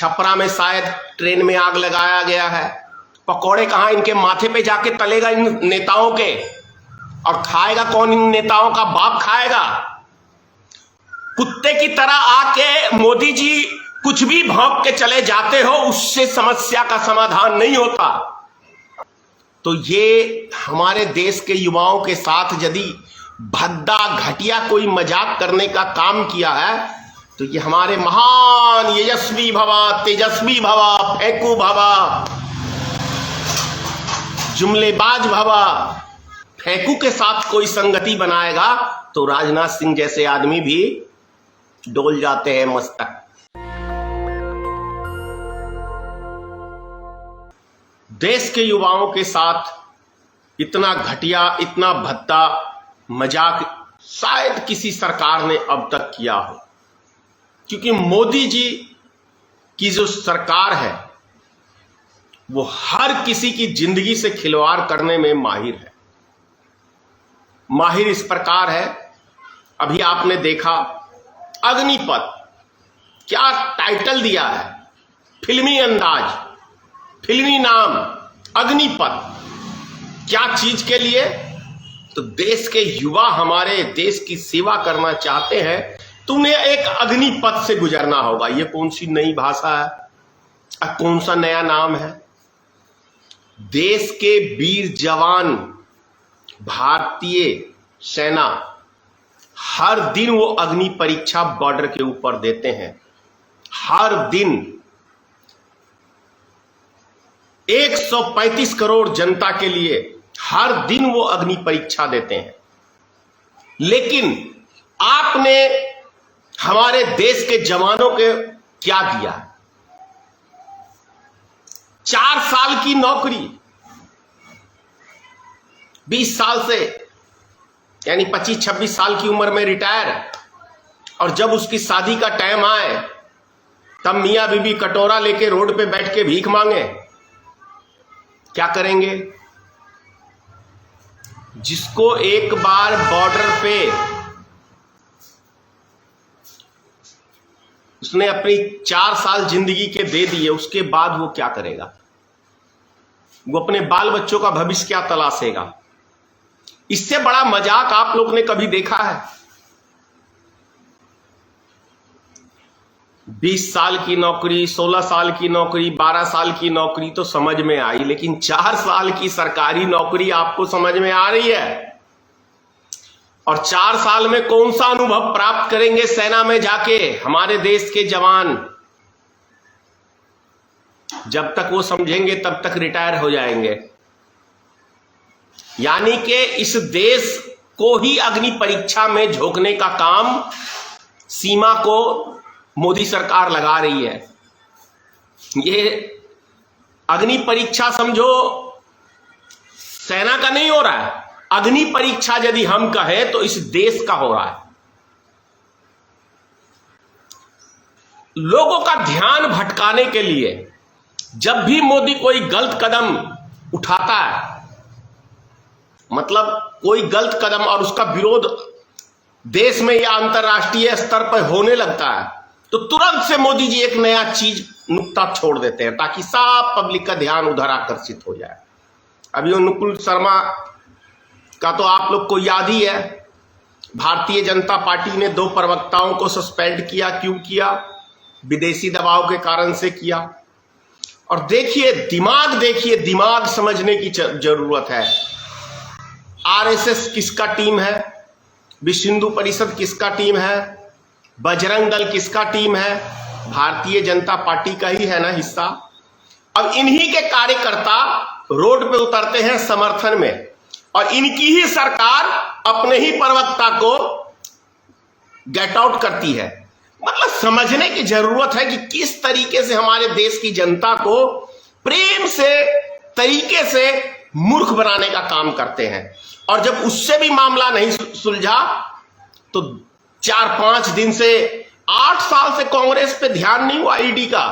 छपरा में शायद ट्रेन में आग लगाया गया है। पकौड़े कहां इनके माथे पे जाके तलेगा इन नेताओं के, और खाएगा कौन? इन नेताओं का बाप खाएगा। कुत्ते की तरह आके मोदी जी कुछ भी भौंक के चले जाते हो, उससे समस्या का समाधान नहीं होता। तो ये हमारे देश के युवाओं के साथ यदि भद्दा घटिया कोई मजाक करने का काम किया है, तो ये हमारे महान यशस्वी भवा, तेजस्वी भवा, फेंकू भवा, जुमलेबाज भवा, फेंकू के साथ कोई संगति बनाएगा तो राजनाथ सिंह जैसे आदमी भी डोल जाते हैं मस्तक। देश के युवाओं के साथ इतना घटिया, इतना भद्दा मजाक शायद किसी सरकार ने अब तक किया हो, क्योंकि मोदी जी की जो सरकार है वो हर किसी की जिंदगी से खिलवाड़ करने में माहिर है। माहिर इस प्रकार है, अभी आपने देखा अग्निपथ, क्या टाइटल दिया है, फिल्मी अंदाज, फिल्मी नाम, अग्निपथ। क्या चीज के लिए? तो देश के युवा हमारे देश की सेवा करना चाहते हैं, तुम्हें एक अग्निपथ से गुजरना होगा। ये कौन सी नई भाषा है, कौन सा नया नाम है? देश के वीर जवान, भारतीय सेना हर दिन वो अग्नि परीक्षा बॉर्डर के ऊपर देते हैं। हर दिन 135 करोड़ जनता के लिए हर दिन वो अग्नि परीक्षा देते हैं। लेकिन आपने हमारे देश के जवानों के क्या दिया? 4 साल की नौकरी, 20 साल से यानी 25-26 साल की उम्र में रिटायर, और जब उसकी शादी का टाइम आए तब मियां बीबी कटोरा लेके रोड पे बैठ के भीख मांगे। क्या करेंगे? जिसको एक बार बॉर्डर पे उसने अपनी 4 साल जिंदगी के दे दिए, उसके बाद वो क्या करेगा? वो अपने बाल बच्चों का भविष्य क्या तलाशेगा? इससे बड़ा मजाक आप लोग ने कभी देखा है? 20 साल की नौकरी, 16 साल की नौकरी, 12 साल की नौकरी तो समझ में आई, लेकिन 4 साल की सरकारी नौकरी आपको समझ में आ रही है? और 4 साल में कौन सा अनुभव प्राप्त करेंगे सेना में जाके हमारे देश के जवान? जब तक वो समझेंगे तब तक रिटायर हो जाएंगे। यानी कि इस देश को ही अग्नि परीक्षा में झोंकने का काम सीमा को मोदी सरकार लगा रही है। ये अग्नि परीक्षा समझो सेना का नहीं हो रहा है, अग्नि परीक्षा यदि हम कहें तो इस देश का हो रहा है। लोगों का ध्यान भटकाने के लिए जब भी मोदी कोई गलत कदम उठाता है, मतलब कोई गलत कदम और उसका विरोध देश में या अंतर्राष्ट्रीय स्तर पर होने लगता है, तो तुरंत से मोदी जी एक नया चीज नुक्ता छोड़ देते हैं ताकि सब पब्लिक का ध्यान उधर आकर्षित हो जाए। अभी अनुकूल शर्मा का तो आप लोग को याद ही है, भारतीय जनता पार्टी ने 2 प्रवक्ताओं को सस्पेंड किया। क्यों किया? विदेशी दबाव के कारण से किया। और देखिए दिमाग समझने की जरूरत है। आरएसएस किसका टीम है? विश्व हिंदू परिषद किसका टीम है? बजरंग दल किसका टीम है? भारतीय जनता पार्टी का ही है ना हिस्सा। अब इन्हीं के कार्यकर्ता रोड पे उतरते हैं समर्थन में, और इनकी ही सरकार अपने ही प्रवक्ता को गेट आउट करती है। मतलब समझने की जरूरत है कि किस तरीके से हमारे देश की जनता को प्रेम से तरीके से मूर्ख बनाने का काम करते हैं। और जब उससे भी मामला नहीं सुलझा तो 4-5 दिन से 8 साल से कांग्रेस पे ध्यान नहीं हुआ ईडी का,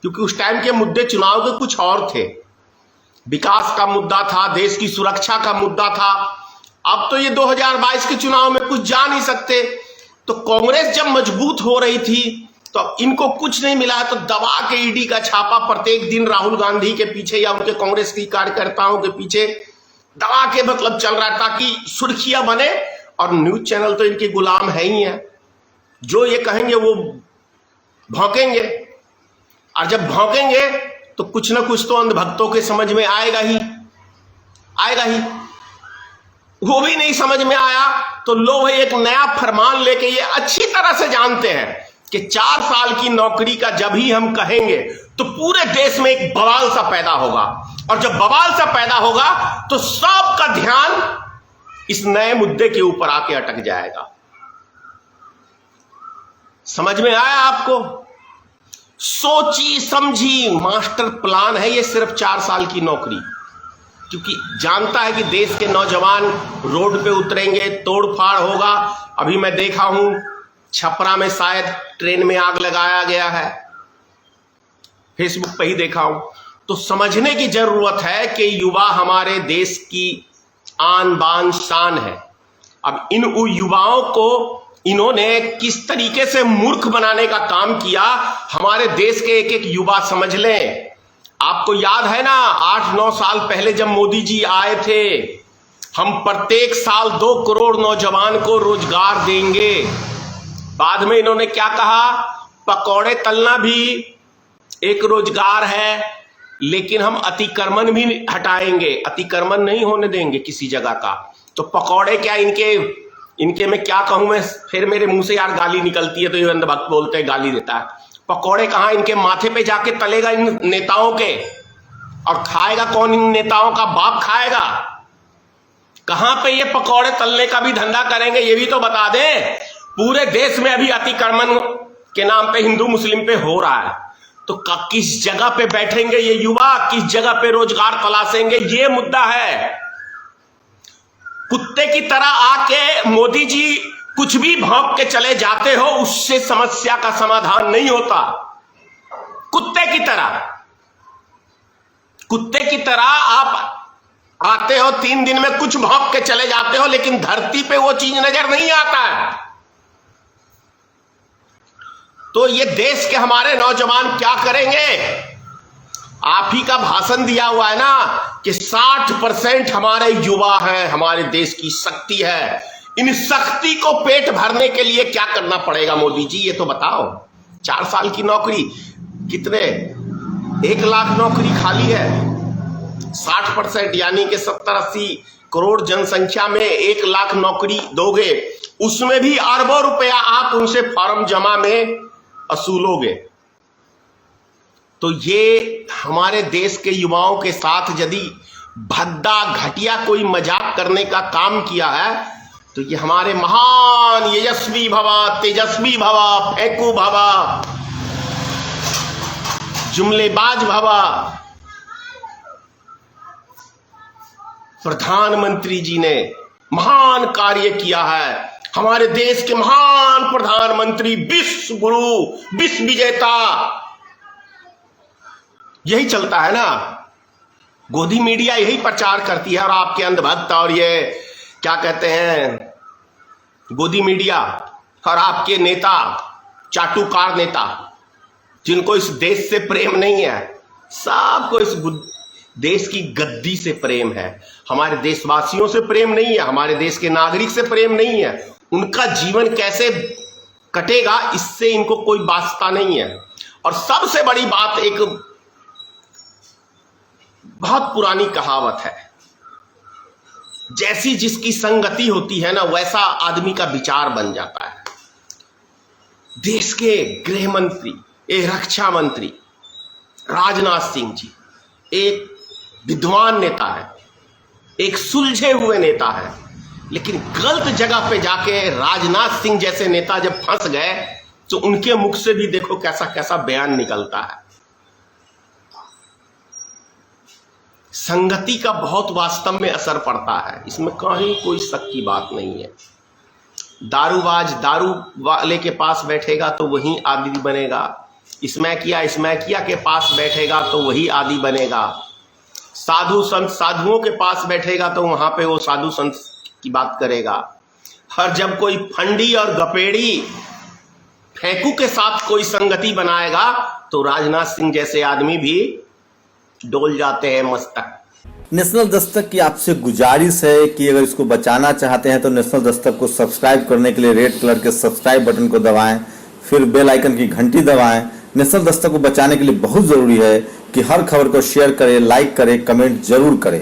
क्योंकि उस टाइम के मुद्दे चुनाव के कुछ और थे। विकास का मुद्दा था, देश की सुरक्षा का मुद्दा था। अब तो ये 2022 के चुनाव में कुछ जा नहीं सकते। तो कांग्रेस जब मजबूत हो रही थी तो अब इनको कुछ नहीं मिला है तो दबा के ईडी का छापा प्रत्येक दिन राहुल गांधी के पीछे या उनके कांग्रेस की कार्यकर्ताओं के पीछे दबा के मतलब चल रहा है ताकि सुर्खियां बने। और न्यूज चैनल तो इनके गुलाम है ही है, जो ये कहेंगे वो भौंकेंगे, और जब भौंकेंगे तो कुछ ना कुछ तो अंधभक्तों के समझ में आएगा ही। वो भी नहीं समझ में आया तो लो भाई एक नया फरमान लेके, ये अच्छी तरह से जानते हैं कि 4 साल की नौकरी का जब ही हम कहेंगे तो पूरे देश में एक बवाल सा पैदा होगा, और जब बवाल सा पैदा होगा तो सबका ध्यान इस नए मुद्दे के ऊपर आके अटक जाएगा। समझ में आया आपको? सोची समझी मास्टर प्लान है ये सिर्फ 4 साल की नौकरी, क्योंकि जानता है कि देश के नौजवान रोड पे उतरेंगे, तोड़फाड़ होगा। अभी मैं देखा हूं छपरा में शायद ट्रेन में आग लगाया गया है, फेसबुक पे ही देखा हूं। तो समझने की जरूरत है कि युवा हमारे देश की आन बान शान है। अब इन युवाओं को इन्होंने किस तरीके से मूर्ख बनाने का काम किया, हमारे देश के एक एक युवा समझ लें। आपको याद है ना 8-9 साल पहले जब मोदी जी आए थे, हम प्रत्येक साल 2 करोड़ नौजवान को रोजगार देंगे। बाद में इन्होंने क्या कहा, पकौड़े तलना भी एक रोजगार है, लेकिन हम अतिक्रमण भी हटाएंगे, अतिक्रमण नहीं होने देंगे किसी जगह का। तो पकौड़े क्या, इनके मैं क्या कहूं, मैं फिर मेरे मुंह से यार गाली निकलती है तो ये अंधभक्त बोलते हैं गाली देता है। पकौड़े कहां, इनके माथे पे जाके तलेगा इन नेताओं के, और खाएगा कौन? इन नेताओं का बाप खाएगा। कहां पे ये पकौड़े तलने का भी धंधा करेंगे, ये भी तो बता दें। पूरे देश में अभी अतिक्रमण के नाम पे हिंदू मुस्लिम पे हो रहा है, तो किस जगह पे बैठेंगे ये युवा, किस जगह पे रोजगार तलाशेंगे, ये मुद्दा है। कुत्ते की तरह आके मोदी जी कुछ भी भौंक के चले जाते हो, उससे समस्या का समाधान नहीं होता। कुत्ते की तरह आप आते हो, 3 दिन में कुछ भौंक के चले जाते हो, लेकिन धरती पे वो चीज नजर नहीं आता है। तो ये देश के हमारे नौजवान क्या करेंगे? आप ही का भाषण दिया हुआ है ना कि 60% हमारे युवा हैं, हमारे देश की शक्ति है। इन शक्ति को पेट भरने के लिए क्या करना पड़ेगा मोदी जी, ये तो बताओ। 4 साल की नौकरी कितने, 1 लाख नौकरी खाली है। 60% यानी कि 70-80 करोड़ जनसंख्या में 1 लाख नौकरी दोगे, उसमें भी अरबों रुपया आप उनसे फॉर्म जमा में असूलोगे। तो ये हमारे देश के युवाओं के साथ यदि भद्दा घटिया कोई मजाक करने का काम किया है, तो ये हमारे महान यशस्वी भवा, तेजस्वी भवा, फेंकू भवा, जुमलेबाज भवा प्रधानमंत्री जी ने महान कार्य किया है। हमारे देश के महान प्रधानमंत्री, विश्व गुरु, विश्व विजेता, यही चलता है ना। गोदी मीडिया यही प्रचार करती है, और आपके अंधभक्त और ये क्या कहते हैं गोदी मीडिया और आपके नेता, चाटुकार नेता, जिनको इस देश से प्रेम नहीं है, सबको इस देश की गद्दी से प्रेम है। हमारे देशवासियों से प्रेम नहीं है, हमारे देश के नागरिक से प्रेम नहीं है। उनका जीवन कैसे कटेगा इससे इनको कोई वास्ता नहीं है। और सबसे बड़ी बात, एक बहुत पुरानी कहावत है, जैसी जिसकी संगति होती है ना, वैसा आदमी का विचार बन जाता है। देश के गृह मंत्री, रक्षा मंत्री राजनाथ सिंह जी एक विद्वान नेता है, एक सुलझे हुए नेता है, लेकिन गलत जगह पे जाके राजनाथ सिंह जैसे नेता जब फंस गए तो उनके मुख से भी देखो कैसा कैसा बयान निकलता है। संगति का बहुत वास्तव में असर पड़ता है, इसमें कहीं कोई शक की बात नहीं है। दारूबाज दारू वाले के पास बैठेगा तो वही आदि बनेगा, स्मैकिया के पास बैठेगा तो वही आदि बनेगा, साधु संत साधुओं के पास बैठेगा तो वहां पे वो साधु संत की बात करेगा। और जब कोई फंडी और गपेड़ी फेंकू के साथ कोई संगति बनाएगा तो राजनाथ सिंह जैसे आदमी भी डोल जाते हैं मस्तक। नेशनल दस्तक की आपसे गुजारिश है कि अगर इसको बचाना चाहते हैं तो नेशनल दस्तक को सब्सक्राइब करने के लिए रेड कलर के सब्सक्राइब बटन को दबाएं, फिर बेल आइकन की घंटी दबाएं। नेशनल दस्तक को बचाने के लिए बहुत जरूरी है कि हर खबर को शेयर करें, लाइक करें, कमेंट जरूर करें।